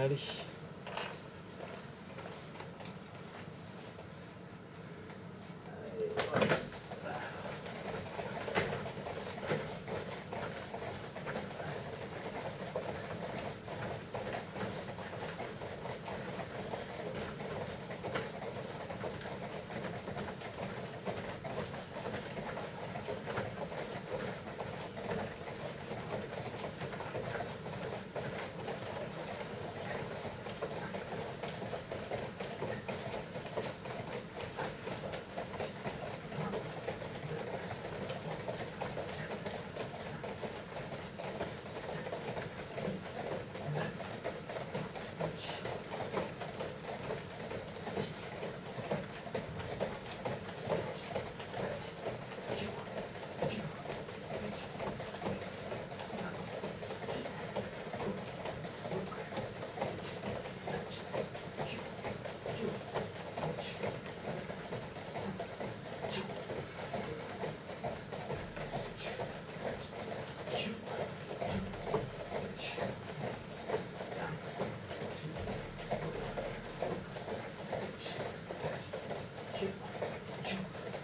Allez.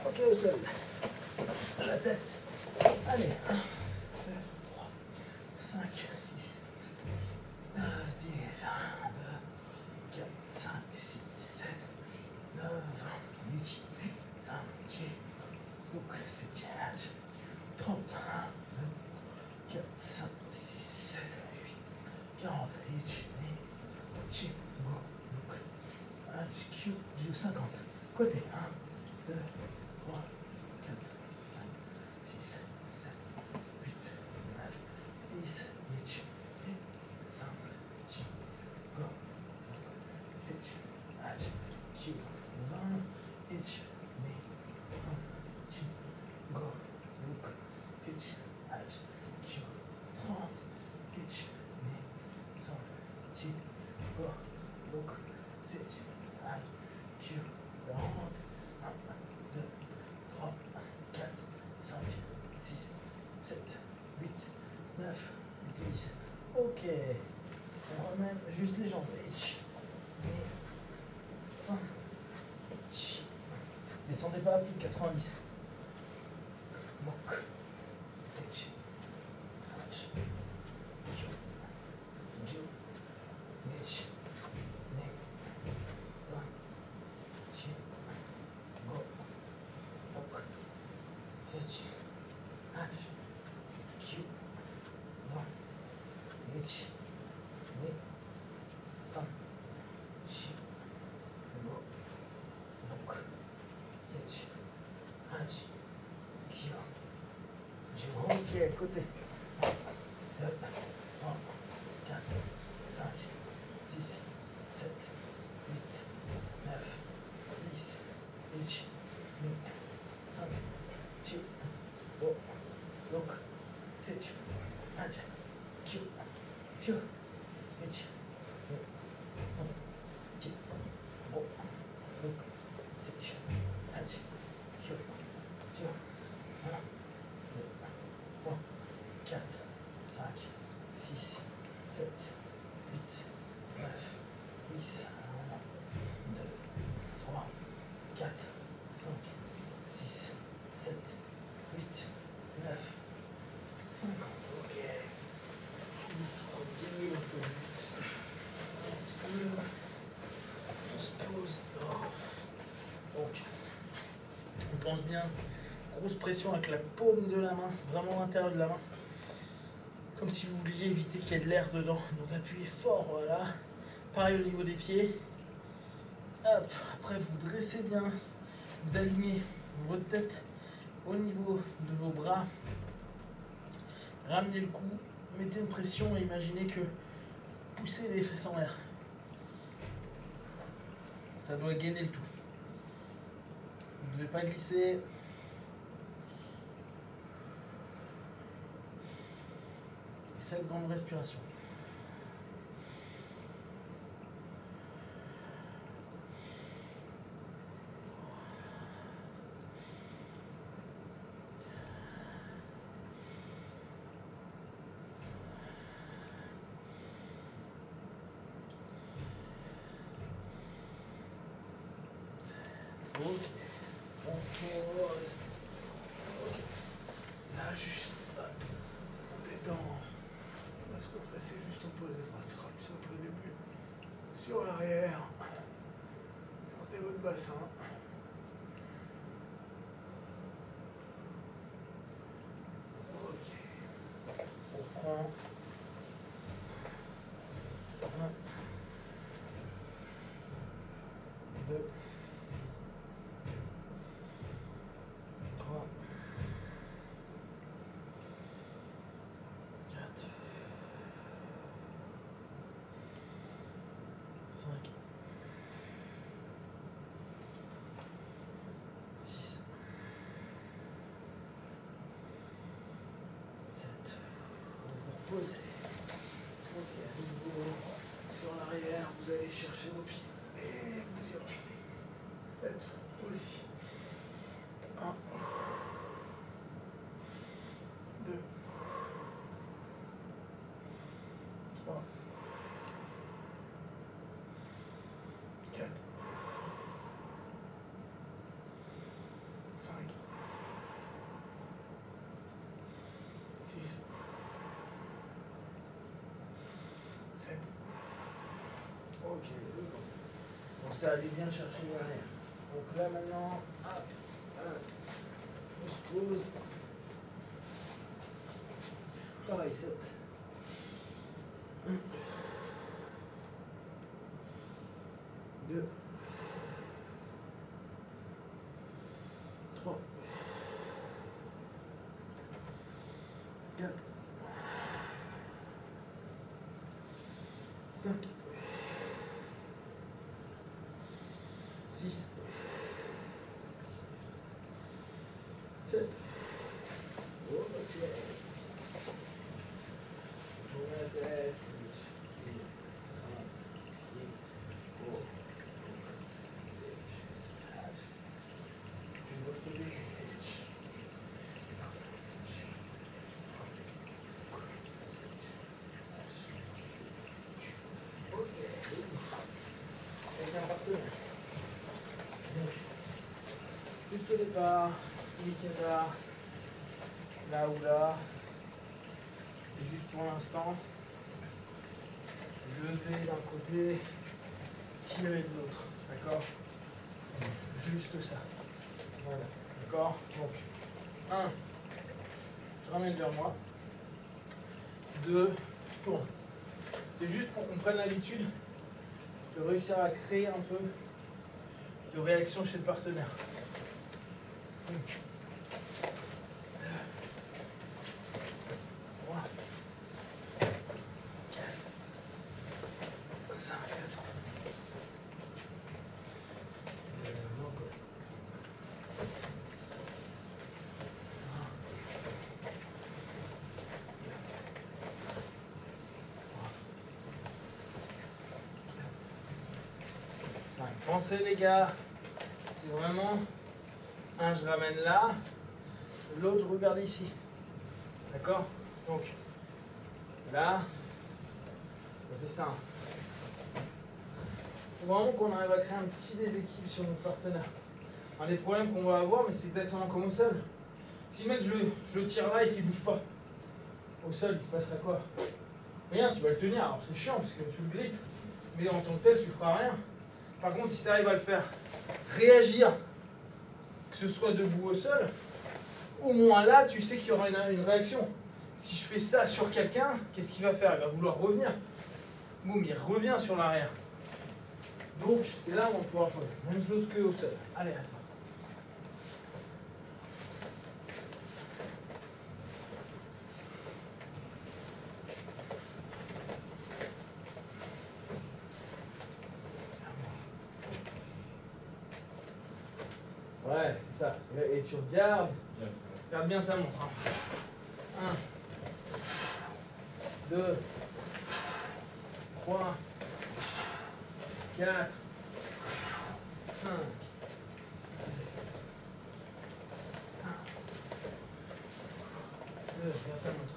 Ok, au sol. La tête. Allez. 1, 2, 3, 5, 6, 9, 10, 1, 2, 4, 5, 6, 7, 9, 10, 11, 12, 13, 30, 1, 2, 4, 5, 6, 7, 8, 40, 50. Côté. 1, 2, 3, 4, 5, 6, 7, 8, 9, 10, 11, 5, 10, go, 7, 8, 9, 20, 10, go, 7, 8, 30, 10, 5, 10, go, 7, 8, 40, 1, 2, 3, 4, 5, 6, 7, 8, 9, 10. Ok. On ramène juste les jambes. 5. Descendez pas plus de 90. Donc, 7, 8, 10, 10, 5, 6, go, 7, 8, 9, 10, 5, 6, go, 7, 8, 10. Ok, côté. 1, 2, 3, 4, 5, 6, 7, 8, 9, 10, 11, 5, 10, 5, 6, 7, 8, 9, 10, 11, 50. Ok. On se pose. Donc, on pense bien. Grosse pression avec la paume de la main, vraiment l'intérieur de la main. Comme si vous vouliez éviter qu'il y ait de l'air dedans. Donc appuyez fort, voilà. Pareil au niveau des pieds. Hop, après vous dressez bien. Vous alignez votre tête au niveau de vos bras. Ramenez le cou, mettez une pression et imaginez que poussez les fesses en l'air. Ça doit gainer le tout. Vous ne devez pas glisser. Et 7 grandes respirations. sur l'arrière. Sortez votre bassin. Ok. On prend 1, 2, 3, 4, 5, 6, 7. Vous reposez. Ok, à nouveau sur l'arrière, vous allez chercher vos pieds et vous y revenez. 7 aussi. 1, 2, 3, 4, 5, 6, 7. Ok, pensez à aller bien chercher l'arrière. Donc là maintenant, hop, hop, on se pose. Pareil, 7. 1, 2, 3, 4, 5, 6, 7. Ok. Tournez la tête. 1, juste au départ, Mikada, là ou là, et juste pour l'instant, lever d'un côté, tirer de l'autre, d'accord? Juste ça, voilà, d'accord? Donc, 1, je ramène vers moi, 2, je tourne. C'est juste pour qu'on prenne l'habitude de réussir à créer un peu de réaction chez le partenaire. 1, 2, 3, 4, 5, 5. Pensez les gars, c'est vraiment un je ramène là, l'autre je regarde ici. D'accord? Donc là, ça fait ça. Il faut vraiment qu'on arrive à créer un petit déséquilibre sur notre partenaire. Un des problèmes qu'on va avoir, mais c'est exactement comme au sol. Si mec je le tire là et qu'il ne bouge pas, au sol il se passerait quoi? Rien, tu vas le tenir, alors c'est chiant parce que tu le grippes, mais en tant que tel tu ne feras rien. Par contre, si tu arrives à le faire réagir, que ce soit debout au sol, au moins là, tu sais qu'il y aura une réaction. Si je fais ça sur quelqu'un, qu'est-ce qu'il va faire? Il va vouloir revenir. Boum, il revient sur l'arrière. Donc, c'est là où on va pouvoir jouer. Même chose que au sol. Allez, attends. Ouais, c'est ça. Et tu regardes. Regarde bien ta montre. 1, 2, 3, 4, 5. 2, regarde ta montre.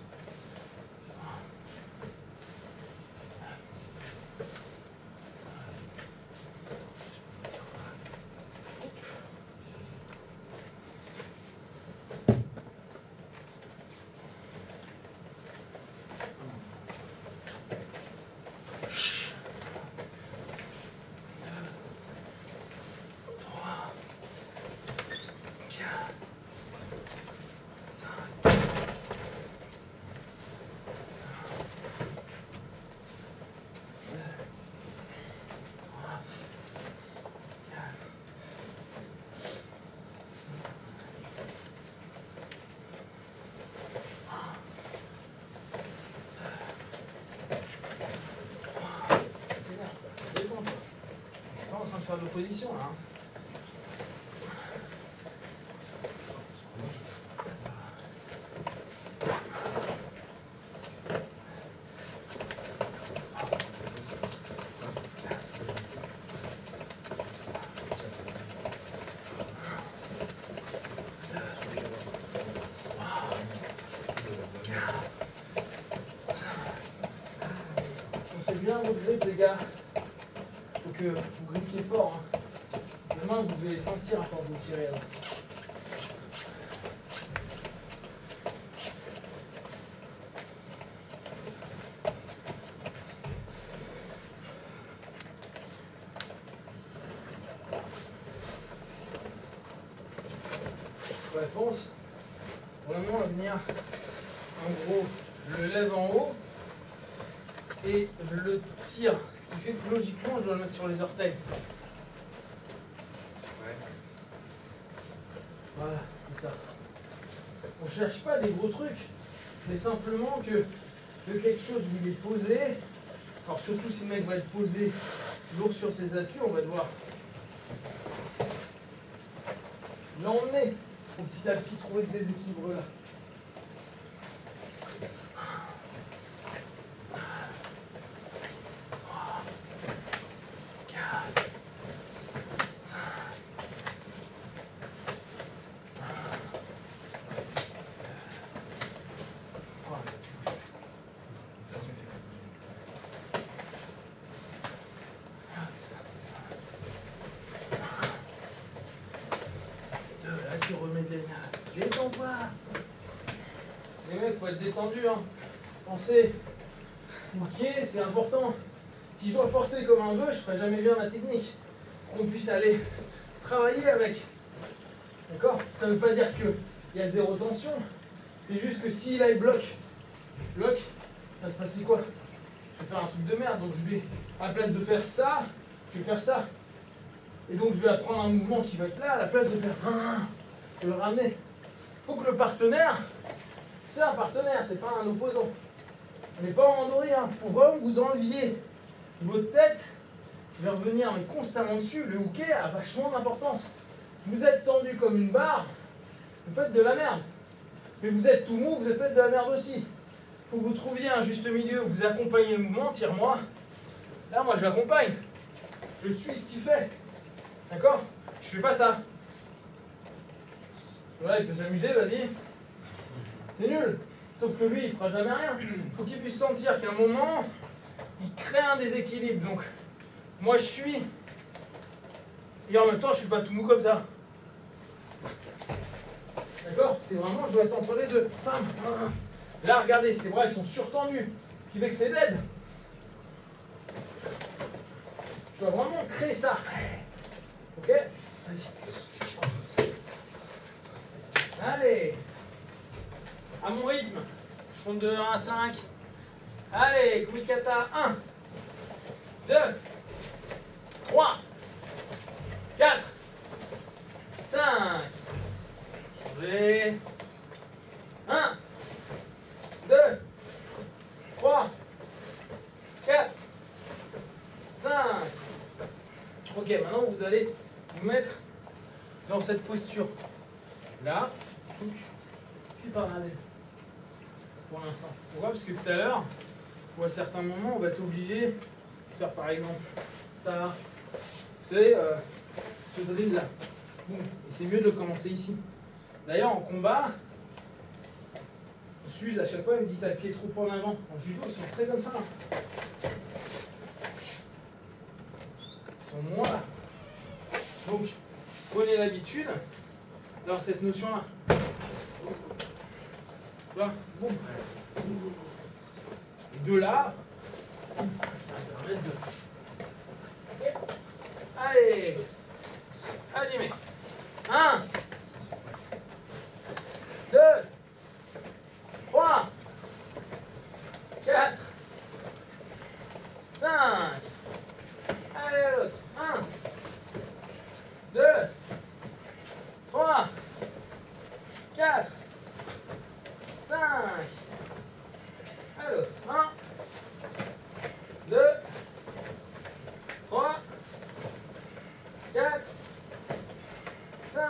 faire de l'opposition là. C'est bien votre grip les gars. Faut que vous grippiez fort. Hein. Demain vous devez les sentir à force de tirer. Là. Réponse. Pour le moment on va venir. En gros, je le lève en haut. Et je le tire, ce qui fait que logiquement je dois le mettre sur les orteils. Ouais. Voilà, c'est ça. On ne cherche pas des gros trucs, mais simplement que de quelque chose où il est posé, alors surtout si le mec va être posé lourd sur ses appuis, on va devoir l'emmener pour petit à petit trouver ce déséquilibre là. Tu remets de l'énergie. Détends-toi. Les mecs, faut être détendu. Hein. Pensez. Ok, c'est important. Si je dois forcer comme un bœuf, je ferai jamais bien ma technique. Qu'on puisse aller travailler avec. D'accord? Ça ne veut pas dire qu'il y a zéro tension. C'est juste que si là il bloque, ça va se passer quoi? Je vais faire un truc de merde. Donc je vais, à la place de faire ça, je vais faire ça. Et donc je vais apprendre un mouvement qui va être là, à la place de faire de le ramener. Il faut que le partenaire, c'est un partenaire, c'est pas un opposant. On n'est pas en endorri, hein. Il faut vraiment que vous enleviez votre tête. Je vais revenir mais constamment dessus. Le hooker a vachement d'importance. Vous êtes tendu comme une barre, vous faites de la merde. Mais vous êtes tout mou, vous faites de la merde aussi. Il faut que vous trouviez un juste milieu où vous accompagnez le mouvement, tire-moi. Là, moi je l'accompagne. Je suis ce qu'il fait. D'accord? Je fais pas ça. Voilà, il peut s'amuser, vas-y. C'est nul. Sauf que lui, il fera jamais rien. Il faut qu'il puisse sentir qu'à un moment, il crée un déséquilibre. Donc, moi je suis. Et en même temps, je suis pas tout mou comme ça. D'accord? C'est vraiment, je dois être entre les deux. Là, regardez, ses bras, ils sont surtendus. Ce qui fait que c'est dead. Je dois vraiment créer ça. Ok? Vas-y. Allez. À mon rythme. Je compte de 1 à 5. Allez, Kumikata. 1, 2, 3, 4, 5. Changez. 1, 2, 3, 4, 5. Ok, maintenant vous allez vous mettre dans cette posture. Là, puis par là. Pour l'instant. Pourquoi? Parce que tout à l'heure, ou à certains moments, on va être obligé de faire par exemple ça. Vous savez, ce drill là. Boum. Et c'est mieux de le commencer ici. D'ailleurs, en combat, Suze à chaque fois il me dit t'as le pied trop en avant. En judo, ils sont très comme ça. Ils sont moins là. Donc, prenez l'habitude d'avoir cette notion-là. Tu vois, boum. Et de là, ça va permettre de. Okay. Allez, allez, 1, 2, 3, 4, 5. Allez, l'autre. 1, 2, 3, 4, 5. Alors, 1, 2, 4, 5,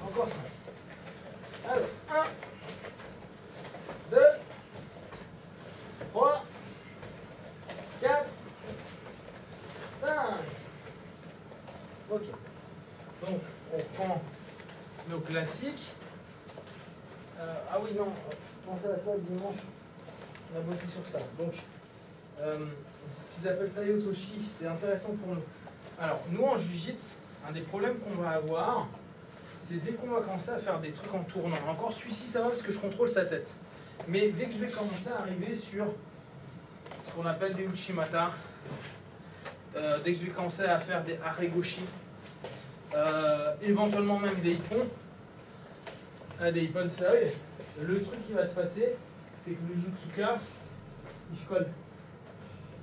encore 5. Alors, 1, 2, 3, 4, 5. Ok. Donc, on prend nos classiques. Ah oui, non, pensez à ça le dimanche. On a bossé sur ça. Donc, c'est ce qu'ils appellent Taiotoshi. C'est intéressant pour nous. Alors, nous en Jiu-Jitsu, un des problèmes qu'on va avoir, c'est dès qu'on va commencer à faire des trucs en tournant. Encore celui-ci, ça va parce que je contrôle sa tête. Mais dès que je vais commencer à arriver sur ce qu'on appelle des Uchimata, dès que je vais commencer à faire des Aregoshi, éventuellement même des Ippon, des Ippon Seoi, le truc qui va se passer, c'est que le Jutsuka, il se colle.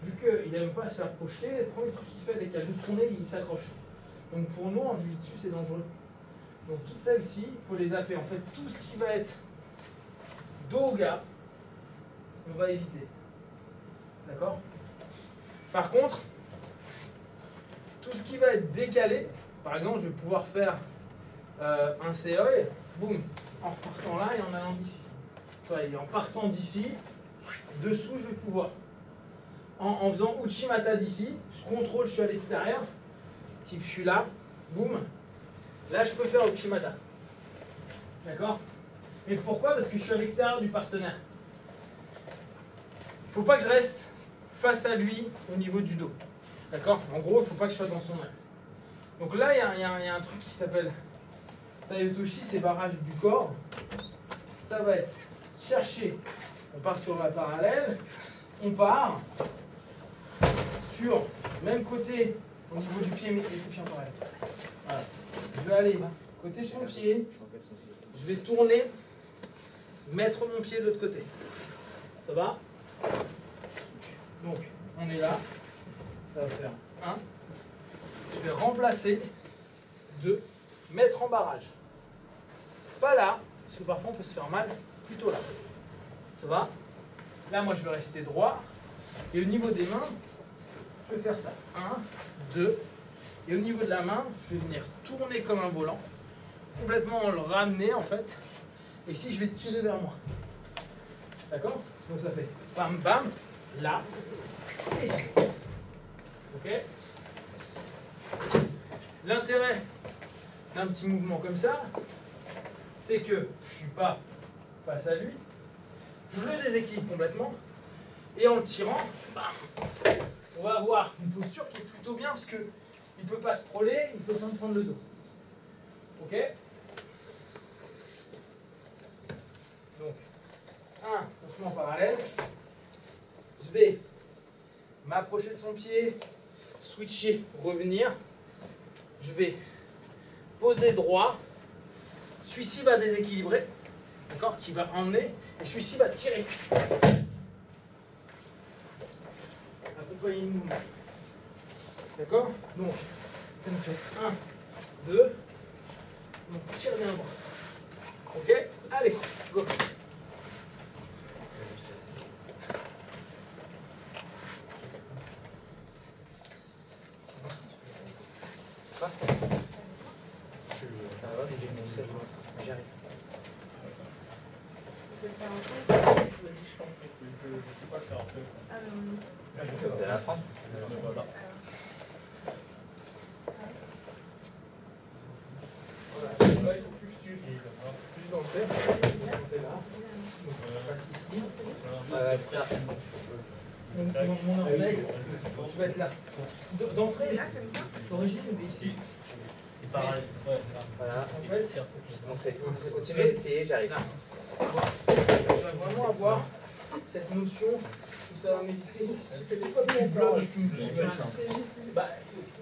Vu qu'il n'aime pas se faire projeter, le premier truc qu'il fait dès qu'il y a le tourné, il s'accroche. Donc pour nous, en Jiu-Jitsu, c'est dangereux. Donc toutes celles-ci, il faut les appeler. En fait, tout ce qui va être dos au gars, on va éviter. D'accord? Par contre, tout ce qui va être décalé, par exemple, je vais pouvoir faire un COE, boum, en repartant là et en allant d'ici. Et en partant d'ici, dessous, je vais pouvoir. En faisant Uchimata d'ici, je contrôle, je suis à l'extérieur, type je suis là, boum. Là, je peux faire Uchimata. D'accord? Mais pourquoi? Parce que je suis à l'extérieur du partenaire. Il ne faut pas que je reste face à lui au niveau du dos. D'accord? En gros, il ne faut pas que je sois dans son axe. Donc là, il y a un truc qui s'appelle Taiotoshi, c'est barrage du corps. Ça va être chercher, on part sur la parallèle, on part sur le même côté au niveau du pied, mais les pieds en parallèle. Voilà. Je vais aller côté son pied, je vais tourner, mettre mon pied de l'autre côté. Ça va? Donc, on est là, ça va faire 1. Je vais remplacer 2, mettre en barrage. Pas là, parce que parfois on peut se faire mal, plutôt là. Ça va? Là, moi, je vais rester droit. Et au niveau des mains, je vais faire ça. 1, 2. Et au niveau de la main, je vais venir tourner comme un volant, complètement le ramener en fait. Et ici, je vais tirer vers moi. D'accord? Donc ça fait bam bam, là, et ok? L'intérêt d'un petit mouvement comme ça, c'est que je ne suis pas face à lui, je le déséquilibre complètement, et en le tirant, bam, on va avoir une posture qui est plutôt bien parce que il ne peut pas se prôler, il peut pas me prendre le dos. Ok? Donc, on se met en parallèle. Je vais m'approcher de son pied, switcher, revenir. Je vais poser droit. Celui-ci va déséquilibrer, d'accord? Qui va emmener, et celui-ci va tirer. Accompagner le mouvement. D'accord? Donc, ça me fait 1, 2. Donc, tire bien le bras. Ok? Allez, go! J'arrive. Vous allez apprendre? Là, il faut plus que tu juste dans le fer. Donc, je passe ici. C'est ça. Donc, mon orteil, je vais être là. D'entrée, d'origine, ici. Et pareil. Voilà. En fait, Continuez d'essayer, j'arrive. je vais vraiment avoir cette notion où ça va m'éviter. Tu bloques et tu me pousses. Bah,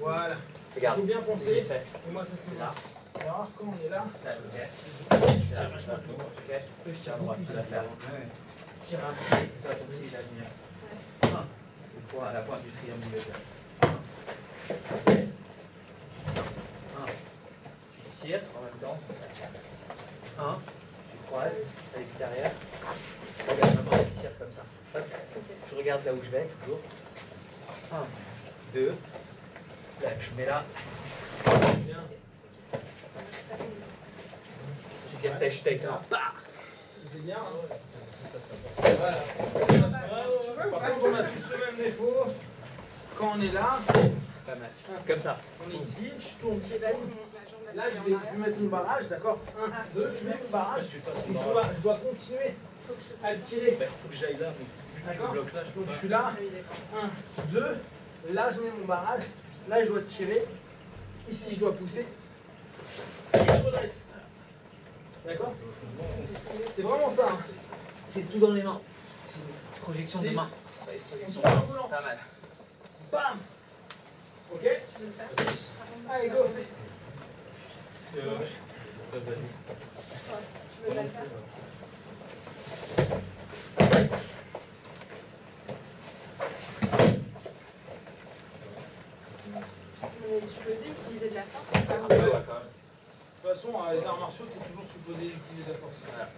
voilà. Il Regarde. faut bien penser. Et moi, ça c'est là. Alors, quand on est là, je tire vachement plus haut. Je tire droit, tu vas faire. Je tire un pied. Toi, ton pied, il va venir. 1. Le point à la pointe du triangulateur. 1. Tu tires en même temps. 1. Tu croises à l'extérieur. Regarde, maman, elle tire comme ça. Hop. Je regarde là où je vais, toujours. 1, 2. Là, je mets là. Bien. Tu casses ta chute avec ça. C'est bien. Voilà. Par contre, on a tous le même défaut. Quand on est là, Pas mal. Comme ça. on est ici, je tourne. Là, je vais mettre mon barrage, d'accord 1, 2, je mets mon barrage. Donc, je dois continuer à le tirer. Il faut que j'aille là. D'accord. Donc, je suis là. 1, 2. Là, je mets mon barrage. Là, je dois tirer. Ici, je dois pousser. Et je redresse. D'accord. C'est vraiment ça. Hein. C'est tout dans les mains. C'est une projection de C'est- main. On tourne en volant. Pas mal. Bam. Ok. Allez, go. Mais tu peux utiliser de la force ou pas? De toute façon, les arts martiaux, tu es toujours supposé utiliser de la force. Voilà.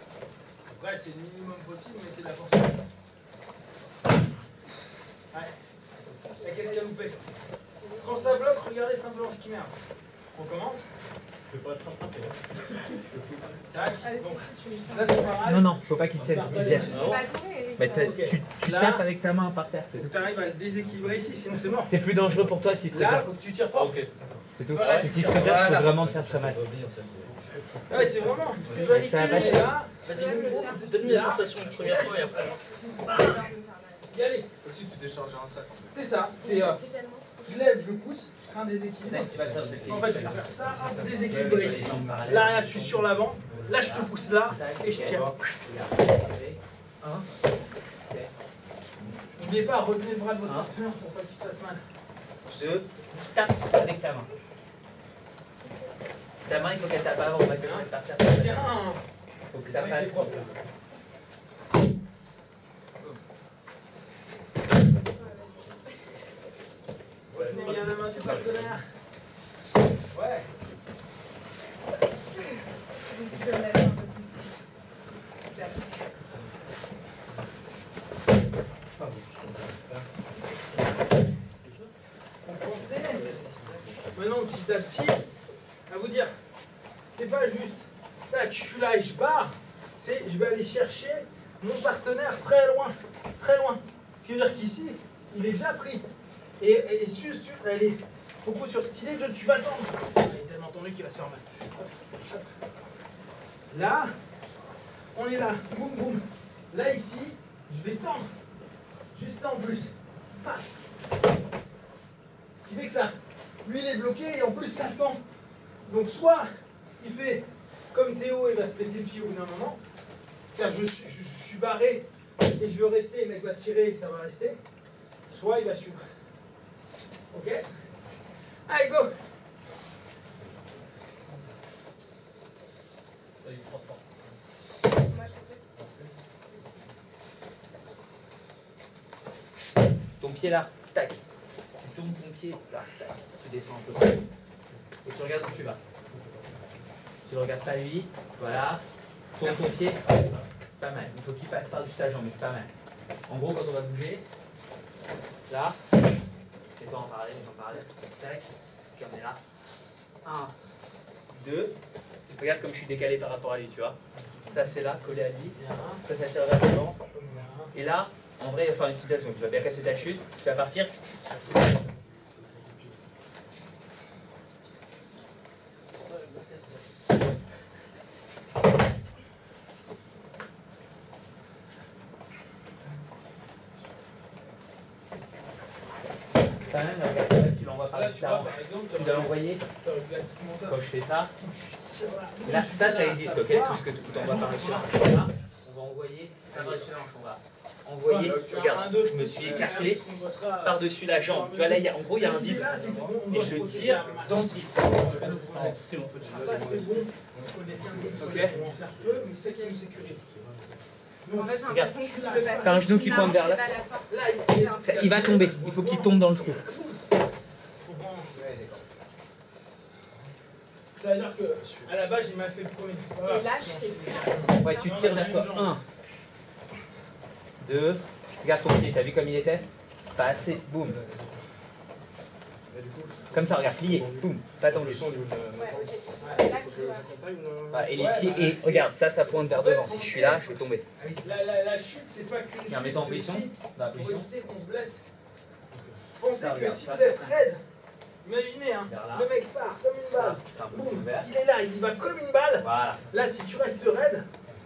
Après, c'est le minimum possible, mais c'est de la force. Ouais. Et qu'est-ce qu'il y a loupé? Quand ça bloque, regardez simplement ce qui merde. On commence. Je peux pas être rattrapé. Tac. Allez, Donc, si, tu mets ça. là, tu barrages. Non, non, faut pas qu'il tienne. Il tienne. C'est pas tombé, Eric. Mais Ok. tu Là. tapes avec ta main par terre, c'est tout. Tu arrives à le déséquilibrer ici, sinon c'est mort. C'est plus dangereux pour toi si tu Là, tapes. faut que tu tires fort. Ok. C'est tout. Voilà, Si tu tu tires. te tapes, Voilà. faut vraiment te faire très mal. Ah ouais, c'est vraiment. C'est Ça vérifié. va passer. Là, Vas-y, donne-lui la sensation une première fois et après. y aller. Comme si tu déchargeais un sac en fait. C'est ça. C'est, C'est tellement. je lève, je pousse, je crée un déséquilibre. Tu vas le faire, c'est En fait, je vais faire ça, hop, déséquilibré ici. Là, je suis sur l'avant. Là, je te pousse là et je tire. N'oubliez pas, retenez le bras de votre partenaire pour pas qu'il se fasse mal. 2, tape avec ta main. Ta main, il faut qu'elle tape avant, pas que elle tape par terre. Bien. Il faut que ça passe. Retenez bien la main du partenaire. Ouais. Tu peux le mettre un peu plus. Compensez. Maintenant, petit à petit, à vous dire, c'est pas juste, tac, je suis là et je barre. C'est, je vais aller chercher mon partenaire très loin. Très loin. Ce qui veut dire qu'ici, il est déjà pris. Et elle est beaucoup sur cette idée de tu vas tendre. Il est tellement tendu qu'il va se faire mal. Hop, hop. Là, on est là. Boum, boum. Là, ici, je vais tendre. Juste ça en plus. Paf. Ce qui fait que ça, lui, il est bloqué et en plus, ça tend. Donc, soit il fait comme Théo, il va se péter le pied au bout d'un moment. Car je suis barré et je veux rester, le mec va tirer et ça va rester. Soit il va suivre. Ok? Allez, go! Moi, je comprends. Ton pied là, tac. Tu tournes ton pied là, tac. Tu descends un peu. Et tu regardes où tu vas. Tu ne regardes pas lui, voilà. Tourne ton pied, c'est pas mal. Il faut qu'il passe par-dessus ta jambe, mais c'est pas mal. En gros, quand on va bouger, là, et toi en parallèle, tac, puis on est là. 1, 2, regarde comme je suis décalé par rapport à lui, tu vois. Ça c'est là, collé à lui. Ça tire vers devant. Et là, en vrai, il va faire une petite action. Tu vas bien casser ta chute, tu vas partir. Quand même, regarde, tu l'envoies par Là, là, tu vois, par exemple, tu dois l'envoyer. classiquement ça. Quand je fais ça, là, ça existe, ok? Tout ce que tu envoies par là, on va envoyer par-dessus la hanche, on va envoyer, regarde, je me suis écarté par-dessus la jambe. Tu vois, là, en gros, il y a un vide. Et je le tire dans ce vide. C'est bon, C'est bon. Ok. On va en faire peu, mais c'est qui nous sécurise. En fait, j'ai l'impression que si je le passe. T'as un genou qui pointe vers là. Il va tomber, il faut qu'il tombe dans le trou. Ça veut dire que à la base j'ai mal fait le premier. Et là, je fais ça. Ouais, tu tires vers toi. 1, 2, regarde ton pied, t'as vu comme il était? Pas assez, boum. Comme ça, regarde, plié, boum, pas tendu. Ouais, ok. C'est là que tu vas. Voilà, et les pieds, et regarde, ça pointe vers devant. Si je suis là, je vais tomber. La chute, c'est pas qu'une Tiens, chute, mets-toi en c'est position. aussi Dans la pour position. éviter qu'on se blesse. Pensez Ça, que regarde, si ça, vous êtes ça. raide, imaginez, hein, Vers là. le mec part comme une balle. C'est un peu Boum, ouvert. il est là, il y va comme une balle. Voilà. Là, si tu restes raide,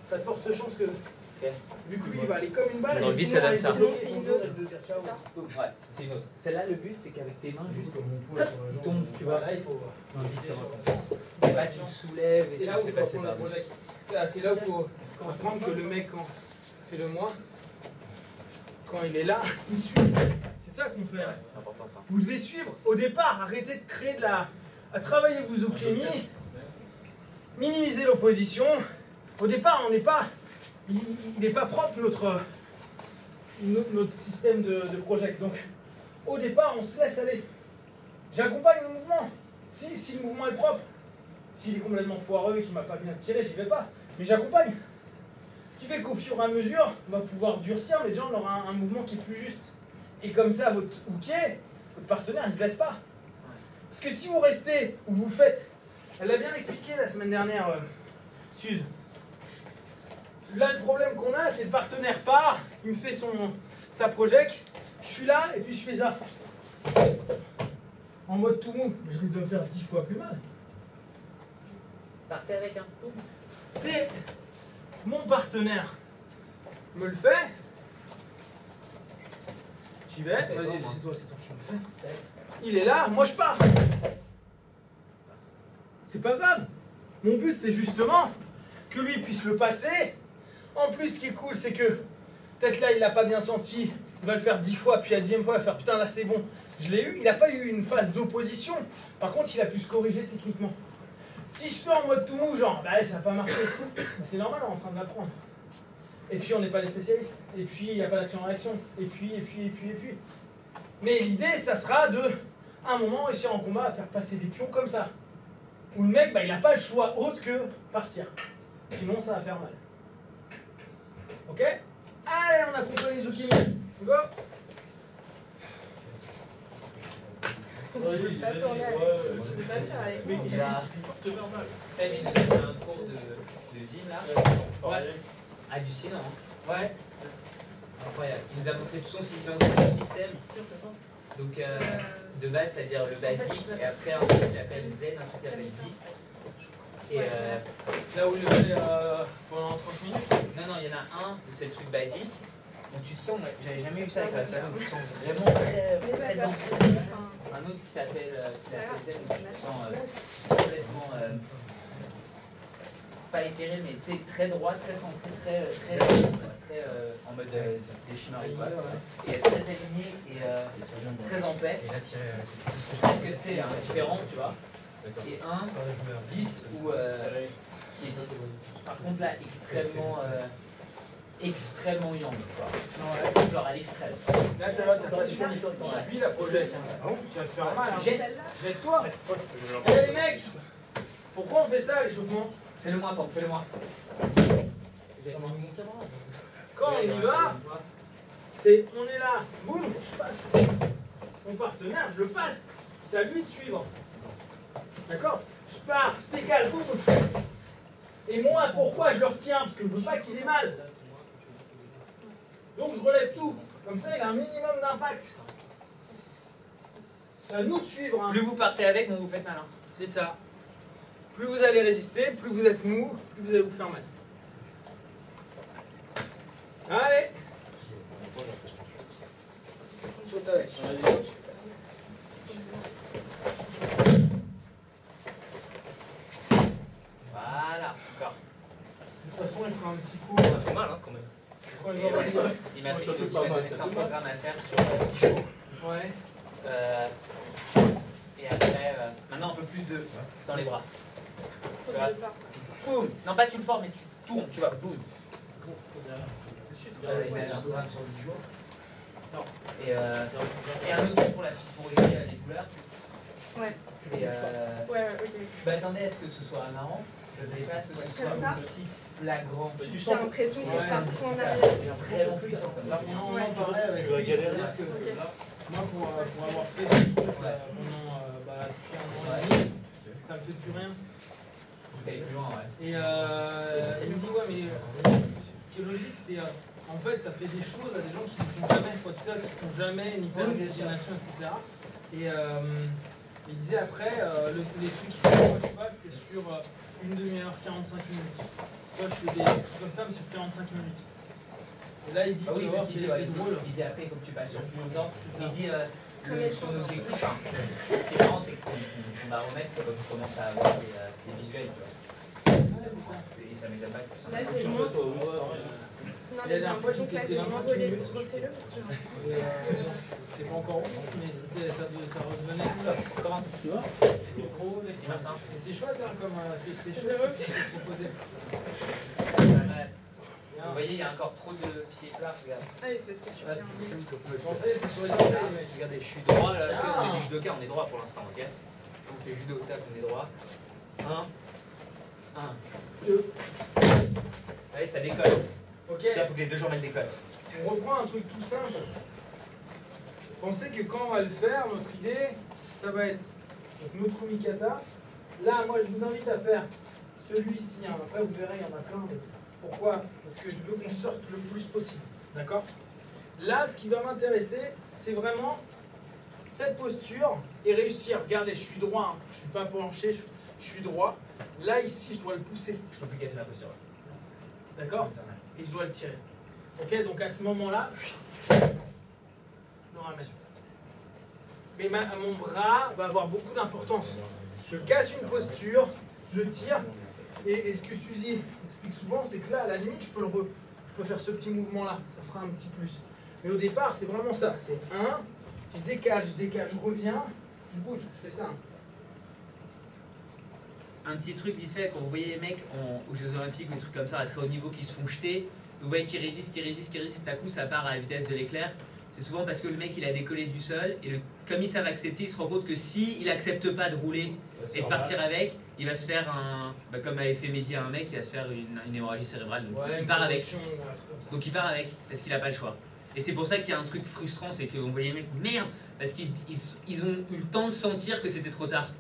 t'as de fortes chances que, vu que lui, il va aller comme une balle. Dans le et vide, sinon, ça donne elle ça. Sinon, c'est une autre. Ciao. Boum, ouais, c'est une autre. Celle-là, le but, c'est qu'avec tes mains, juste, tu tombes, tu vois. Là, il faut. C'est pas, tu le soulèves et C'est là tu où te il fais faut passer apprendre le par-dessus. projet. C'est là où il faut comprendre que le mec, quand fait le moi, quand il est là, il suit. C'est ça qu'on fait. Hein. C'est important ça. Vous devez suivre au départ, arrêtez de créer de la. À travailler vos okemi, minimiser l'opposition. Au départ, on n'est pas. Il n'est pas propre notre système de projet. Donc, au départ, on se laisse aller. J'accompagne le mouvement. Si le mouvement est propre, s'il est complètement foireux et qu'il ne m'a pas bien tiré, j'y vais pas. Mais j'accompagne. Ce qui fait qu'au fur et à mesure, on va pouvoir durcir, mais déjà on aura un mouvement qui est plus juste. Et comme ça, votre hooké, votre partenaire, il ne se blesse pas. Parce que si vous restez ou vous faites, elle l'a bien expliqué la semaine dernière, Suze. Là, le problème qu'on a, c'est le partenaire part, il me fait sa project, je suis là et puis je fais ça. En mode tout mou, je risque de me faire 10 fois plus mal. Partez avec un. C'est mon partenaire me le fait. J'y vais. Vas-y, c'est toi qui me le fais. Il est là, moi je pars. C'est pas grave. Mon but c'est justement que lui puisse le passer. En plus, ce qui est cool, c'est que peut-être là il l'a pas bien senti. Il va le faire 10 fois, puis la 10e fois, il va faire putain là c'est bon. Je l'ai eu. Il n'a pas eu une phase d'opposition. Par contre, il a pu se corriger techniquement. Si je fais en mode tout mou, genre, bah ça n'a pas marché, c'est normal, on est en train de l'apprendre. Et puis on n'est pas des spécialistes. Et puis il n'y a pas d'action-réaction. Et puis. Mais l'idée, ça sera de, à un moment, réussir en combat à faire passer des pions comme ça. Où le mec, bah, il n'a pas le choix autre que partir. Sinon, ça va faire mal. Ok? Allez, on a compris les outils. Go! Tu peux pas tourner avec. Tu peux pas le faire avec moi. Il a. Seb, il nous a fait un cours de gym là. Ouais. Hallucinant. Hein. Ouais. Incroyable. Il nous a montré tout son système. Donc, de base, c'est-à-dire le basique, et après un truc qu'il appelle Zen, un truc qu'il appelle Dist. Et Là où il le fait pendant 30 minutes. non, il y en a un où c'est le truc basique. Donc tu te sens, j'avais jamais eu ça avec la salle, donc tu te sens vraiment très dense. Un autre qui s'appelle Zen, où tu te sens complètement pas éthéré, mais tu sais, très droit, très centré, très en mode déchimeur ou quoi. Et très aligné et très en paix. Parce que tu sais, un différent, tu vois. Et un Beast où qui est par contre là extrêmement yang, quoi. Genre à l'extrême. Là, t'as pas suivi la projet. Tu vas te faire mal. Hein. Jette-toi. Eh les mecs, pourquoi on fait ça, l'échauffement? Fais-le moi, Pam, fais-le moi. Quand on y va, c'est on est là, boum, je passe. Mon partenaire, je le passe. C'est à lui de suivre. D'accord? Je pars, je décale, boum. Et moi, pourquoi je le retiens? Parce que je veux pas qu'il ait mal. Donc je relève tout. Comme ça, il a un minimum d'impact. C'est à nous de suivre. Hein. Plus vous partez avec, moins vous faites malin. C'est ça. Plus vous allez résister, plus vous êtes mou, plus vous allez vous faire mal. Allez. Voilà, encore. De toute façon, il fera un petit coup. Ça fait mal, hein, quand même. Il m'a fait un programme à faire sur 10 jours. Ouais. Et après, maintenant un peu plus de dans les bras. Faut que je parte. Boum. Non, pas tu le portes, mais tu tournes, tu vois, boum. Il a un programme sur 10 jours. Non. Et un autre pour la suite, pour éviter les douleurs. Ouais. Et Ouais, ok. bah attendez à ce que ce soit marrant. Je ne vais pas à ce que ce soit Comme ça aussi flagrant. J'ai l'impression que je pars trop en arrière. Vraiment puissant comme ça. On en parlait avec. Ok. Moi, pour avoir fait ce truc pendant loin, ouais. Et il me dit, ouais, mais ce qui est logique, c'est en fait, ça fait des choses à des gens qui ne font jamais, quoi, qui font jamais une hyper-oxygénation, etc. Et il disait après, les trucs qu'il faut que je fasse, c'est sur une demi-heure, 45 minutes. Toi, je fais des trucs comme ça, mais sur 45 minutes. Et là, il dit, Ah oui, tu vois, c'est drôle. il dit après, il faut que tu passes sur plus longtemps. C'est ça. Il dit, ton objectif, hein, ce qui est marrant, c'est que ton baromètre, c'est quand tu commences à avoir des visuels, tu vois. Ouais, c'est ça. Et ça m'étonne pas que tu Là, j'ai moins. Non, mais j'ai l'impression que là, j'ai moins volé. Refais-le parce que j'ai l'impression. C'est pas encore ouf, mais ça redevenait. commences. Tu vois? C'est trop, les Petit matin. Mais c'est chouette, hein, comme c'est chouette ce que tu peux proposer. Vous voyez, il y a encore trop de pieds plats, regarde. Ah oui, c'est parce que tu fais un mix. Pensez, c'est sur les oreilles, mec. Regardez, je suis droit là, Ah. on est du judoka, on est droit pour l'instant, ok? On fait judo au tac, on est droit. 1, 2. Allez, ça décolle. Ok, Là, il faut que les deux jambes elles décollent. on reprend un truc tout simple. Pensez que quand on va le faire, notre idée, ça va être donc, notre mikata. Là, moi, je vous invite à faire celui-ci. Hein. Après, vous verrez, il y en a plein. Mais pourquoi? Parce que je veux qu'on sorte le plus possible. D'accord? Là, ce qui va m'intéresser, c'est vraiment cette posture et réussir. Regardez, je suis droit. Hein. Je ne suis pas penché, je suis droit. Là, ici, je dois le pousser. Je peux plus casser la posture. D'accord? Et je dois le tirer. Ok, donc à ce moment-là, je le ramène. Mais mon bras va avoir beaucoup d'importance. Je casse une posture, je tire. Et ce que Suzy explique souvent, c'est que là, à la limite, je peux faire ce petit mouvement-là. Ça fera un petit plus. Mais au départ, c'est vraiment ça. C'est 1, je décale, je reviens, je bouge, je fais ça. Un petit truc vite fait, quand vous voyez les mecs aux Jeux Olympiques ou des trucs comme ça à très haut niveau qui se font jeter, vous voyez qu'ils résistent, et tout à coup ça part à la vitesse de l'éclair. C'est souvent parce que le mec il a décollé du sol et comme ils savent accepter, il se rend compte que s'il n'accepte pas de rouler et de partir avec, il va se faire comme avait fait Mehdi à un mec, il va se faire une hémorragie cérébrale. Donc il part avec. Donc il part avec parce qu'il n'a pas le choix. Et c'est pour ça qu'il y a un truc frustrant, c'est qu'on voyait les mecs merde parce qu'ils ont eu le temps de sentir que c'était trop tard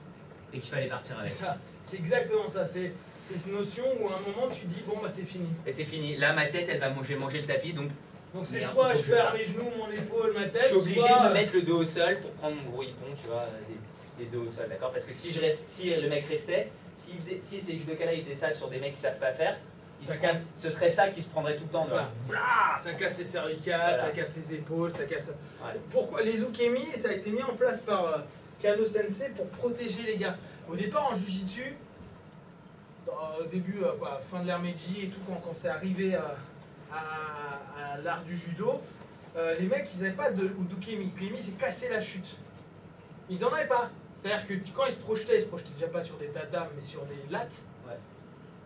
et qu'il fallait partir avec. C'est ça, c'est exactement ça. C'est cette notion où à un moment tu dis bon bah c'est fini. Et c'est fini. Là ma tête elle va manger le tapis donc c'est merde, soit je perds parte. mes genoux, mon épaule, ma tête. Je suis obligé soit... de me mettre le dos au sol pour prendre mon gros hippon, tu vois, des dos au sol, d'accord? Parce que si le mec restait, si ces judokas-là ils faisaient ça sur des mecs qui savent pas faire, ce serait ça qui se prendrait tout le temps. Ça casse les cervicales, Voilà. ça casse les épaules, ça casse. Ouais. Pourquoi les ukemi, ça a été mis en place par Kano Sensei pour protéger les gars. Au départ en Jiu-Jitsu, au début, fin de l'ère Meiji et tout, quand c'est arrivé à l'art du judo, les mecs ils n'avaient pas d'ukemi. Ukemi c'est casser la chute. Ils n'en avaient pas. C'est-à-dire que quand ils se projetaient déjà pas sur des tatames mais sur des lattes. Ouais.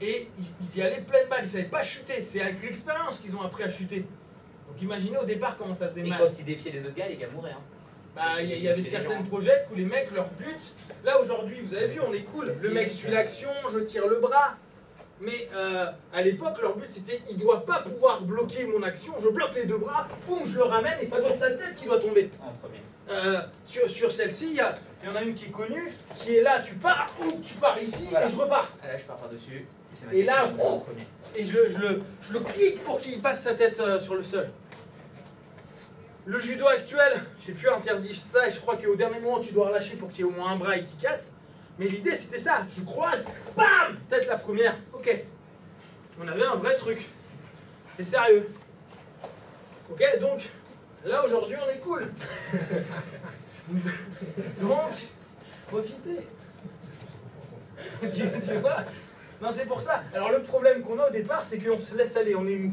Et ils y allaient pleine balle, ils ne savaient pas chuter. C'est avec l'expérience qu'ils ont appris à chuter. Donc imaginez au départ comment ça faisait Et mal. quand ils défiaient les autres gars, les gars mouraient. Hein. Bah, il y avait certaines projets où les mecs, leur but, là aujourd'hui, vous avez vu, on est cool, le mec suit l'action, je tire le bras. Mais à l'époque, leur but c'était, il doit pas pouvoir bloquer mon action, je bloque les deux bras, boum, je le ramène et c'est dans sa tête qui doit tomber. En premier. Sur celle-ci, il y en a une qui est connue, qui est là, tu pars, ou tu pars ici Voilà. et je repars. Ah, là je pars par-dessus. Et là, en premier. Et je le clique pour qu'il passe sa tête sur le sol. Le judo actuel, j'ai pu interdire ça et je crois qu'au dernier moment tu dois relâcher pour qu'il y ait au moins un bras et qu'il casse. Mais l'idée c'était ça, je croise, bam, tête la première, ok. On avait un vrai truc, c'était sérieux. Ok, donc là aujourd'hui on est cool. Donc, profitez. Tu vois? Non, c'est pour ça. Alors le problème qu'on a au départ, c'est qu'on se laisse aller, on est mou.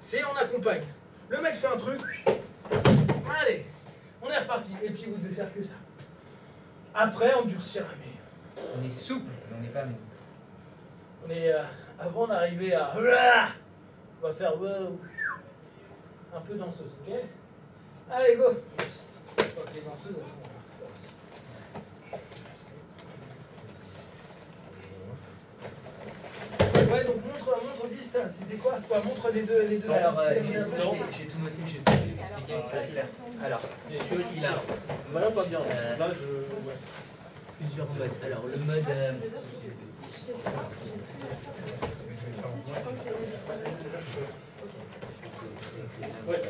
C'est on accompagne. Le mec fait un truc. Allez, on est reparti. Et puis vous devez faire que ça. Après, on durcira. Mais On est souple, mais on n'est pas mou. on est avant d'arriver à. On va faire un peu danseuse, ok? Allez, go. Ok, danseuse. Ouais, donc montre piste, c'était quoi? Montre les deux. Alors, là. j'ai tout noté, j'ai tout expliqué. Alors, il a. Voilà, pas bien. Euh, Là, je. Ouais. plusieurs modes. Alors le mode... Ouais.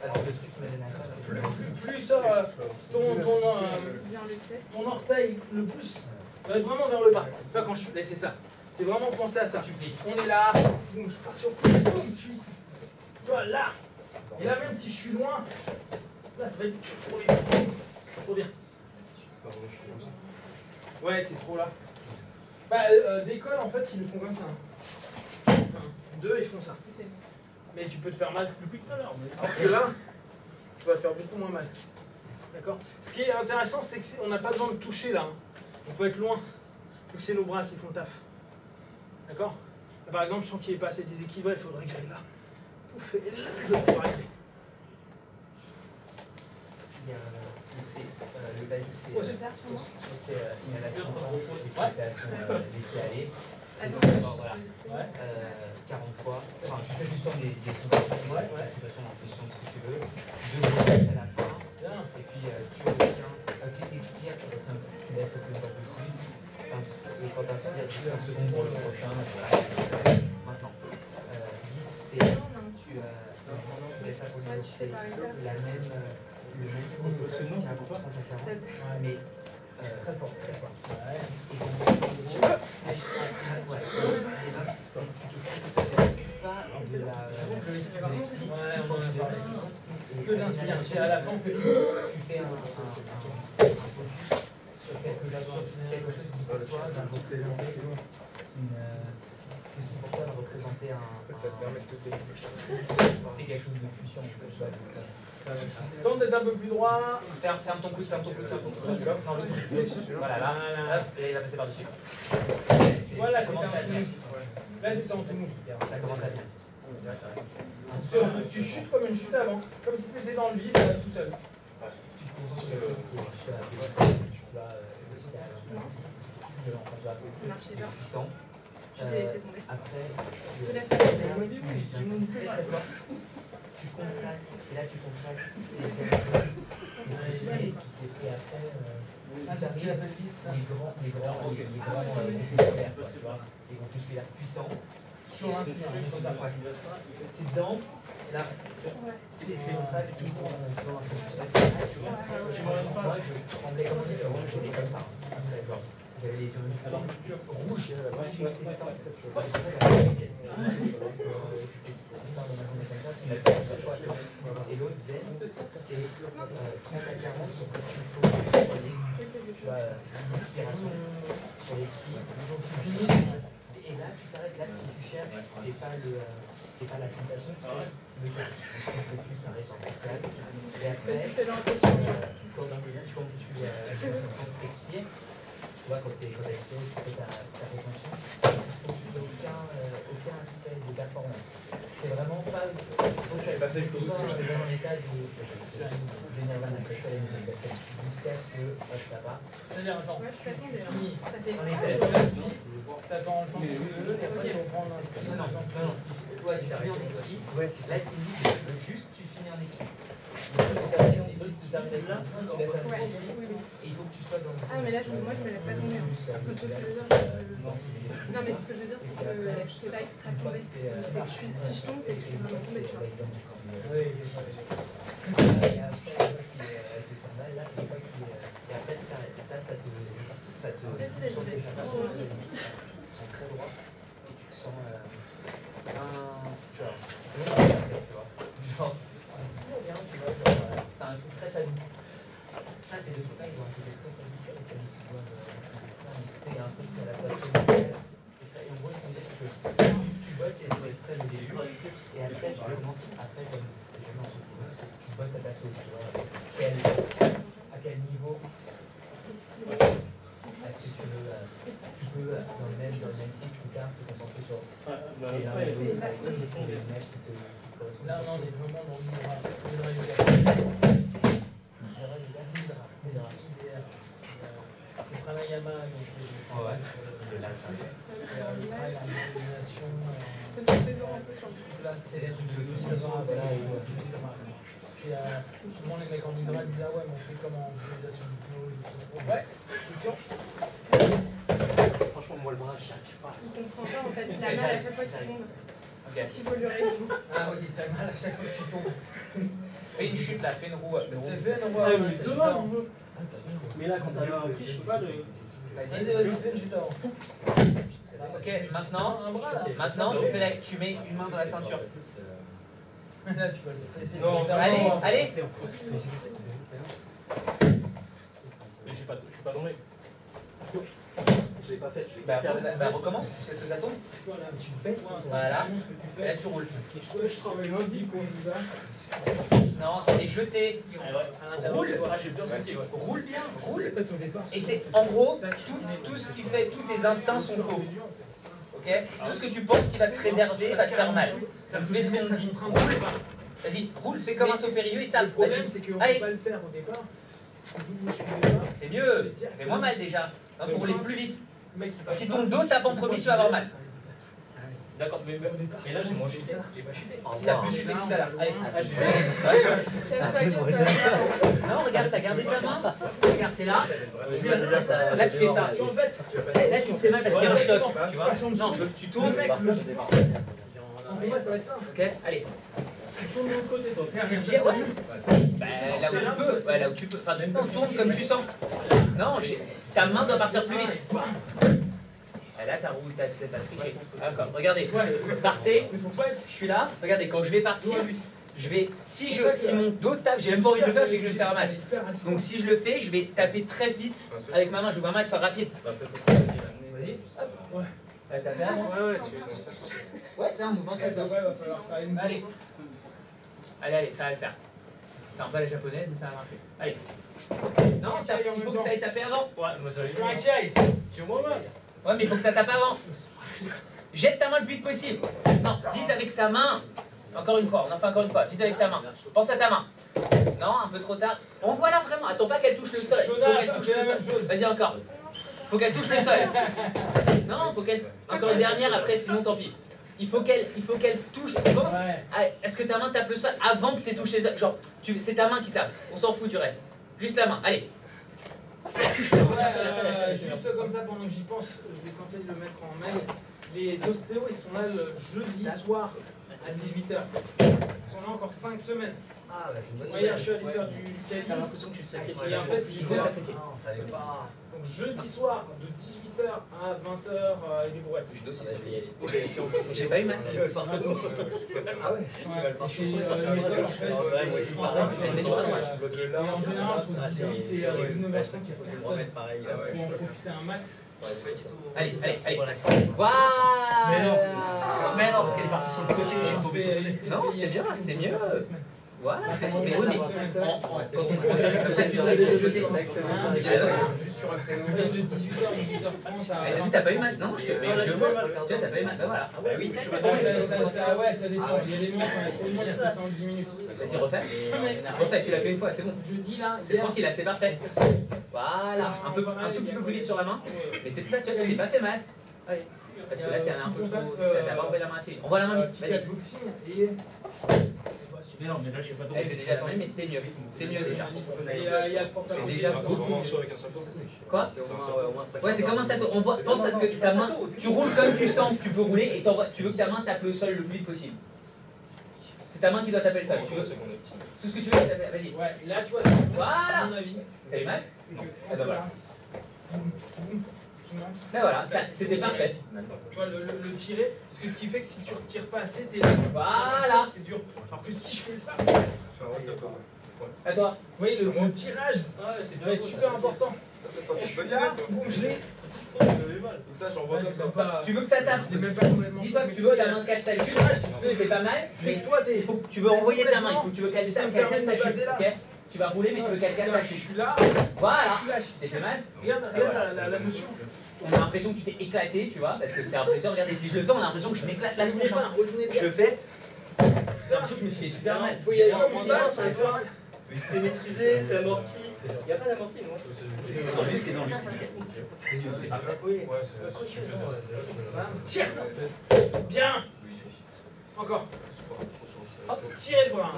Alors le truc qui m'a donné un Plus ton orteil, le pouce, va être vraiment vers le bas. Ça, quand je suis. C'est ça. C'est vraiment penser à ça. On est là, boum, je pars sur boum, je suis ici. Tu vois, là. Et là, même si je suis loin, là, ça va être trop bien. Trop bien. Ouais, t'es trop là. Bah, d'école, en fait, ils le font comme ça. 1, 2, ils font ça. Mais tu peux te faire mal depuis tout à l'heure. Alors que là, tu vas te faire beaucoup moins mal. D'accord? Ce qui est intéressant, c'est qu'on n'a pas besoin de toucher là. On peut être loin, vu que c'est nos bras qui font le taf. D'accord? Par exemple, je sens qu'il n'est pas assez déséquilibré, il faudrait que j'aille là. Pouf, et là, je vais pouvoir arriver. Le basique, c'est inhalation, expiration, laisser aller. Voilà. 40 fois. Enfin, je fais tout le temps des sensations, la sensation en fonction de ce que tu veux. 2 reprises à la fin. Et puis tu retiens, tu t'expires, tu laisses le plus longtemps possible. Et quand tu inspires, tu fais un second pour le prochain. Maintenant, 10, c'est tu laisses accompagner la même. Le même qui a 30 à 40. Mais très fort, très fort. Et donc, tu veux pas de la... Ouais, on en a parlé. Que d'inspiration. À la fin, on fait tu fais un sur quelque chose qui pour toi va représenter une... C'est pour toi de représenter un... Ça te permet de te développer. C'est quelque chose de puissant. Tente d'être un peu plus droit. Ferme ton coude, ferme ton coude. Non, le coude. Voilà, là. Hop, et il va passer par-dessus. Voilà, ça commence à venir. Là, t'es en tout mou. Ça commence à venir. Tu chutes comme une chute avant. Comme si t'étais dans le vide, tout seul. Tu te concentres sur quelque chose qui est puissant. Je t'ai laissé tomber. Après, Je te laisse tu contractes, et là tu contractes tes et après, c'est ce qu'il appelle les grands musculaires, tu vois, les grands musculaires puissants. Sur l'inspiration, comme ça. C'est dedans, là, tu fais une phase tout en faisant un peu plus facile, tu vois. Moi, je tremblais comme j'étais comme ça. D'accord. J'avais les yeux rouges, et l'autre zen, c'est 30 à 40 sur le qu'il faut nettoyer. Tu vois, l'inspiration sur l'esprit. Tu finis, et là tu t'arrêtes. Là, ce qui est cher, c'est pas la sensation, c'est le calme. Le focus s'arrête en calme. Et après, quand tu expires, tu vois, quand tu expires, tu fais ta rétention, il n'y a aucun aspect de performance. C'est vraiment pas. Sinon, tu n'avais pas fait le coup, j'étais dans l'état de nirvana, jusqu'à ce que ça va. C'est-à-dire, attends, Ça tombe déjà. finis Ça fait en exprès. exercice, t'attends le temps que tu veux, et après, on prend l'inspiration. Non. Ouais, tu finis en expi. Ouais, c'est ça. Là, ce qu'il me dit, c'est juste tu finis en expi. Tu termines là, tu laisses un Ouais, expi. oui. Et il faut que tu sois dans le. Ah, mais là, moi, je me laisse pas tomber. Hein. Donc, ce que je veux dire, non, mais ce que je veux dire, c'est que je fais pas extra tomber. C'est que si je tombe, c'est que je suis vraiment tombée. Tu vois. Oui, Et après, c'est sympa, et là, une fois qu'il est. Et après, tu t'arrêtes. Et ça te. Après, si, là, je vais. Tu sens très droit. Et tu te sens. Genre. Tu vois. Genre. C'est un truc très sadique. Ça, c'est le truc là, ils doivent être très sadiques. Il y a un truc à la fois très. Et en gros, ce qu'on dit, c'est que tu bosses et tu extrais le début. Et après, tu commences. Après, comme c'était jamais en truc, tu bosses à ta sauce. Tu vois. À quel niveau est-ce que tu veux. Tu peux, dans le même cycle, plus tard, te concentrer sur. là, on est vraiment dans l'hydra yoga. C'est pranayama, donc Ouais. le travail, la visualisation. C'est plaisant un peu sur le Là, c'est souvent les mecs en hydra disent ah ouais, mais on fait comme en visualisation d'hypnose, Ouais, question. Franchement, moi le bras, je n'arrive pas. Il comprend pas en fait, il a mal à chaque fois qu'il tombe. Ok. S'il faut lui raison. Ah oui, t'as mal à chaque fois que tu tombes. Fais une chute là, fais une roue. C'est fait, non, Ah, ouais, mais c'est demain, super. on veut. Mais là, quand t'as un prix, je peux pas le. Vas-y, vas-y, fais une chute avant. Ok, maintenant tu mets une main dans la ceinture. Là, tu vas le stresser. Non, Allez, allez. Mais je suis pas tombé. Je l'ai pas fait, je l'ai Bah, recommence, tu sais ce que ça tombe. Tu baisses. Voilà. Et là tu roules. Je travaille lundi, quoi, Non, t'es jeté. Roule. Ah, j'ai bien senti, ouais. Roule bien, roule. Au départ. Et c'est en gros, tout ce qui fait, tous tes instincts sont faux. Ok? Tout ce que tu penses qui va te préserver va te faire mal. Fais ce qu'on dit. Roule. Vas-y, roule, fais comme un saut périlleux et tape. Le problème, Vas-y. c'est qu'on Allez. peut pas le faire au départ. Vous ne suivez pas. C'est mieux. Fais moins mal déjà. Non, faut rouler plus vite. Le mec, il passe Si pas. ton dos tape en premier, tu vas avoir mal. D'accord, mais là, j'ai moins chuté. J'ai pas chuté. Si t'as plus chuté tout à l'heure. Allez. Casse-toi. Non, regarde, t'as gardé ta main. Regarde, t'es là. Là, tu fais ça. Là, tu te fais mal parce qu'il y a un choc. Tu vois? Non, tu tournes. En combat, ça va être simple. Ok, allez. Tourne de l'autre côté, toi. Bah, là où tu peux. Ouais, là où tu peux. Enfin, tu tournes comme tu sens. Non, ta main doit partir plus vite. Ah, là, t'as roulé, t'as triché. D'accord, regardez. Partez. Je suis là. Regardez, quand je vais partir, si mon dos tape, j'ai même pas envie de le faire, j'ai que je vais faire mal. Donc si je le fais, je vais taper très vite avec ma main. Je veux vraiment que ce soit rapide. Vas-y. Hop. T'as tapé avant. Ouais, c'est un mouvement de ça. Allez. Allez, ça va le faire. C'est un peu à la japonaise, mais ça va marcher. Allez. Non, il faut que ça aille taper avant. Ouais, moi, ça allait. J'ai moins mal. Ouais, mais il faut que ça tape avant. Jette ta main le plus vite possible. Non, vise avec ta main. Encore une fois, on en fait encore une fois. Vise avec ta main. Pense à ta main. Non, un peu trop tard. On voit là vraiment. Attends pas qu'elle touche le sol. Faut qu'elle touche le sol. Vas-y encore. Faut qu'elle touche le sol. Non, faut qu'elle. Encore une dernière après, sinon tant pis. Il faut qu'elle touche. Pense. Est-ce que ta main tape le sol avant que tu aies touché le sol? Genre, c'est ta main qui tape. On s'en fout du reste. Juste la main. Allez. Juste comme ça, pendant que j'y pense, je vais tenter de le mettre en mail. Les ostéos, ils sont là le jeudi soir à 18h. Ils sont là encore 5 semaines. Ah, bah, Moi, hier, je suis allé faire du Cali. T'as l'impression que tu te sacrifies. Et en fait, Il faut sacrifier. Donc, jeudi soir, de 18h à 20h, avec des brouettes. J'ai pas eu mal. Ah ouais. Chez l'école, en fait, et en général, entre 18 et 19h30, il y a personne. Il faut en profiter un max. Allez. Voilà. Mais non, parce qu'elle est partie sur le côté, je suis tombé sur le côté. Non, c'était bien, c'était mieux. Voilà, c'est tout. Mais aussi, quand on projette, tu dois jeter. Juste sur un créneau de 18h à 18h30. T'as vu, t'as pas eu mal? Non, je le vois. Tu vois, t'as pas eu mal. Bah voilà. Bah oui, Ouais, ça dépend. Il y a des moments quand il y a trop de monde, il fait ça en 10 minutes. Vas-y, refais, tu l'as fait une fois, c'est bon. Jeudi là, C'est tranquille, là, c'est parfait. Voilà, un tout petit peu plus vite sur la main. Mais c'est ça, tu vois, tu t'es pas fait mal. Allez. Parce que là, t'as un peu trop. T'as pas enlevé la main assez vite. On voit la main vite, vas-y. boxing et Mais non, mais là, je sais pas Elle était déjà tombée, mais c'était mieux. C'est mieux déjà. il y a le professeur. C'est déjà c'est vraiment un saut avec un saut. Quoi? Ouais, c'est comment ça te. Pense à ce que ta main. Tu roules comme tu sens que tu peux rouler et tu veux que ta main tape le sol le plus vite possible. C'est ta main qui doit taper le sol. Tu veux tout ce que tu veux taper. Vas-y. Ouais, et là, tu vois, Voilà. à mon avis, T'as eu mal? c'est que Ah bah voilà. ce qui manque, Ben voilà, c'était parfait. tu vois, le tirer, parce que ce qui fait que si tu retires pas assez, t'es là. Voilà. C'est dur. Alors que si je fais pas, À toi. vous voyez, le tirage va être super important. Ça sent Je une suis bonne là, idée. boum, je l'ai. Donc ça, j'envoie Ouais, comme j'ai ça. même pas. Tu veux que ça tape? Je l'ai même pas complètement. Dis-toi que tu veux ta main cache ta chute. C'est pas mal. Mais toi, Il faut que tu veux envoyer ta main. Il faut que tu veux qu'elle Ça me cache permet de ta me chute. baser là. Ok? Tu vas rouler, mais tu veux qu'elle cache ta Je chute. suis là, Voilà. je suis là, C'est fait mal? Regarde la notion. On a l'impression que tu t'es éclaté, tu vois, parce que c'est un plaisir. Regardez, si je le fais, on a l'impression que je m'éclate la Retenez tronche. pas, retenez Je bien. le fais. J'ai l'impression que je me suis fait super mal. Faut y aller comme on va, ça va. C'est maîtrisé, c'est amorti. Il n'y a pas d'amorti, non? Non, c'était non, lui, c'est nickel. Tire. Bien. Encore. Hop, tirez le bras.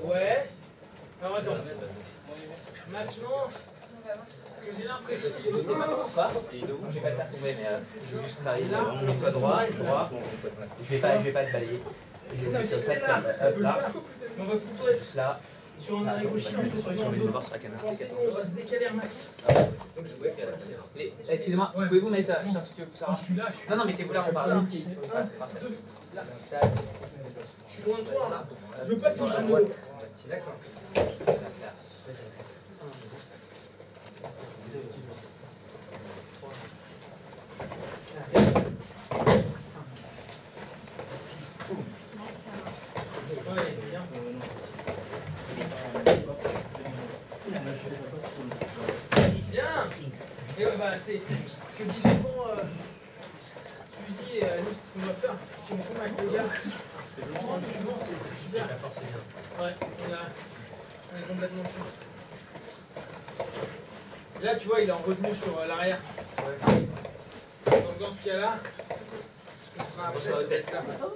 Ouais. Alors attends. Maintenant, parce que j'ai l'impression que Quoi? Je vais pas te faire tomber, mais je veux juste travailler là. Mets-toi droit, droit. Je vais pas te balayer. Je vais juste comme ça, hop là. on va Juste là. sur un arrêt gaucher, on se J'ai envie de retrouve le voir sur la caméra. on va se décaler un max. Excusez-moi, pouvez-vous mettre un truc ça? Je suis là, Non, non, mettez-vous là, on parle. Parfait. je suis loin de toi. Là. Je veux pas que tu me donnes l'autre. Bien. Et ouais, bah, c'est ce que dit souvent Suzy et nous, c'est ce qu'on doit faire. Si on tombe avec le gars, en le suivant, c'est super. Ouais, on est complètement sûr. Et là, tu vois, il est en retenue sur l'arrière. Donc, dans ce cas-là, ce qu'on fera après, c'est peut-être ça. Soit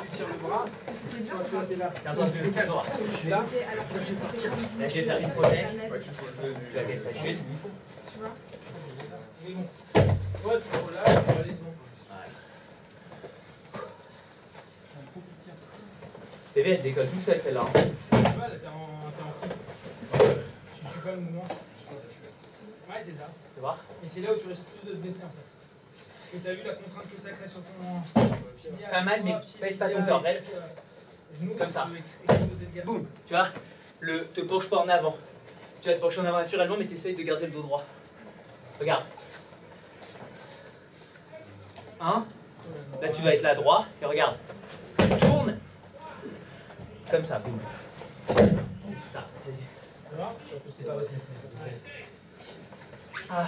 tu tires le bras, soit tu es là. C'est un peu plus droit. Je suis là. Là, je vais faire une protège. Je la laisse la chute. Tu vois? Mais bon, toi, tu relâches, tu vas aller devant. TV, elle décolle tout seul celle-là. Tu vois, là, t'es en flip. Tu suis pas le mouvement. Ouais, c'est ça. Tu vois? Et c'est là où tu risques plus de te baisser en fait. Parce que tu as vu la contrainte que ça crée sur ton. Pas mal, mais pèse pas ton corps, reste genou, comme ça. Exploser le gars. Boum, tu vois? Te penche pas en avant. Tu vas te pencher en avant naturellement, mais tu essayes de garder le dos droit. Regarde. Hein? Là, tu dois être là droit. Et regarde. Tourne. Comme ça, boum. Ça, vas-y. Ça va? Ah,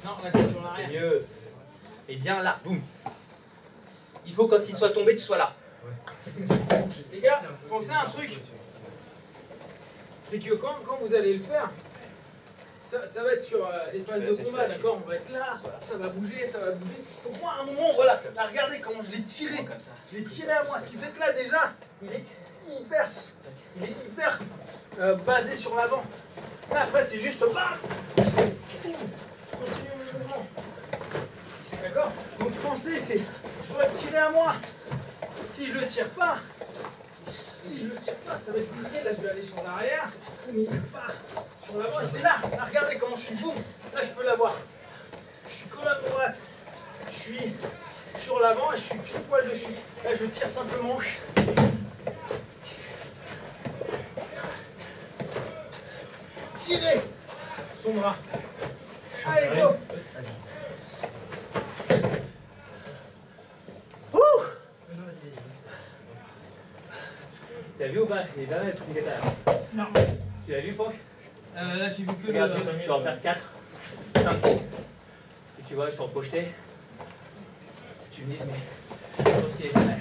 Non, là, t'es sur c'est l'arrière. mieux. Et bien là, boum. Il faut quand il soit tombé, tu sois là. Les gars, pensez à un truc. C'est que quand vous allez le faire, ça va être sur les phases de combat, d'accord? On va être là, ça va bouger, ça va bouger. Donc moi, à un moment, voilà, là, regardez comment je l'ai tiré. Comme ça. Je l'ai tiré à moi, ce qui fait que là, déjà, il est hyper basé sur l'avant. Là, après, c'est juste bam. Continue le mouvement. D'accord? Donc pensez, c'est je dois tirer à moi. Si je le tire pas, ça va être compliqué. Là, je vais aller sur l'arrière. Mais il part sur l'avant. Et c'est là. Là, regardez comment je suis. Boum. Là, je peux l'avoir. Je suis comme à droite. Je suis sur l'avant et je suis pile poil dessus. Là, je tire simplement. Tirez son bras. Allez, go. T'as vu ou pas? Il est pas mal, le Kata. Non. Tu l'as vu, Pank? Là, j'ai vu que Regarde, je vais en faire 4, 5. Et tu vois, je suis projeté. Tu me dis, mais je pense qu'il est pas mal.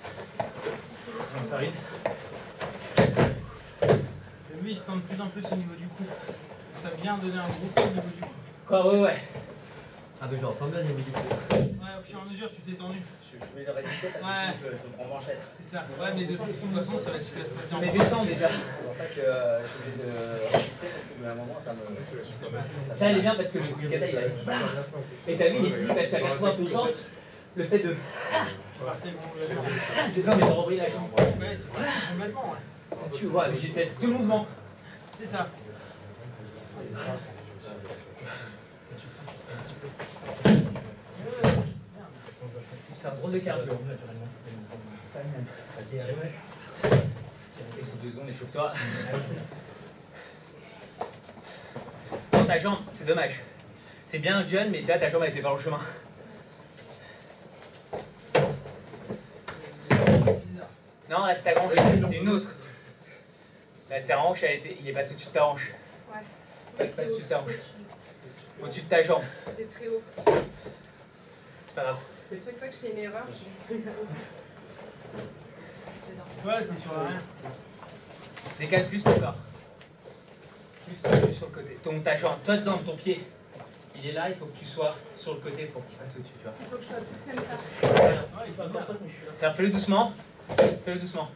On va faire une. Lui, il se tend de plus en plus au niveau du cou. Ça vient donner un gros coup au niveau du cou. Quoi, ouais. Ah, mais je le ressens bien au niveau du coup. Ouais, au fur et à mesure, tu t'es tendu. Je vais le résister parce que Ouais. sinon je prends manchette. C'est ça. Ouais, mais de toute façon, ça va se passer en Mais premier. descends déjà. C'est pour ça que je suis obligé de résister parce que à un moment ça me. Ça allait bien parce que le coup de kata il allait. Et t'as vu, il est dit parce qu'à 80%, le fait de. Non, mais t'as repris la jambe. Ouais, c'est vrai, complètement, ouais. Tu vois, mais j'ai fait tout le mouvement. C'est ça. C'est un drôle de cardio. Pas le même. Et sous 2 secondes, échauffe-toi. Non, ta jambe, c'est dommage. C'est bien John, mais tu vois, ta jambe a été par le chemin. Non, là c'est ta hanche, c'est une autre. Là, ta hanche, il est passé au-dessus de ta hanche. Ouais. Il passe au-dessus de ta hanche. Au-dessus de ta jambe. C'était très haut. C'est pas grave. Chaque fois que je fais une erreur, je fais là-haut. C'était énorme. Ouais, t'es sur l'arrière. Décale plus ton corps. plus sur le côté. Ta jambe, toi dedans, ton pied, il est là, il faut que tu sois sur le côté pour qu'il passe au-dessus, tu vois. Il faut que je sois plus comme ça. Voilà. Ah, il fait encore ça, mais je suis là. Tiens, fais-le doucement. Fais-le doucement.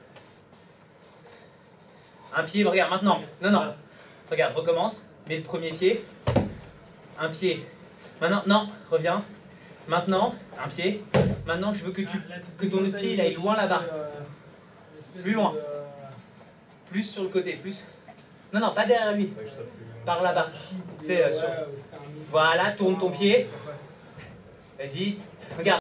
Un pied, regarde, maintenant. Non, non. Regarde, recommence. Mets le premier pied. Un pied. Maintenant, non, reviens. Maintenant, un pied. Maintenant, je veux que ton autre pied, il aille loin là-bas. Plus loin. Plus sur le côté, plus. Non, non, pas derrière lui. Par là-bas. Tu sais, sur... Voilà, tourne ton pied. Vas-y. Regarde.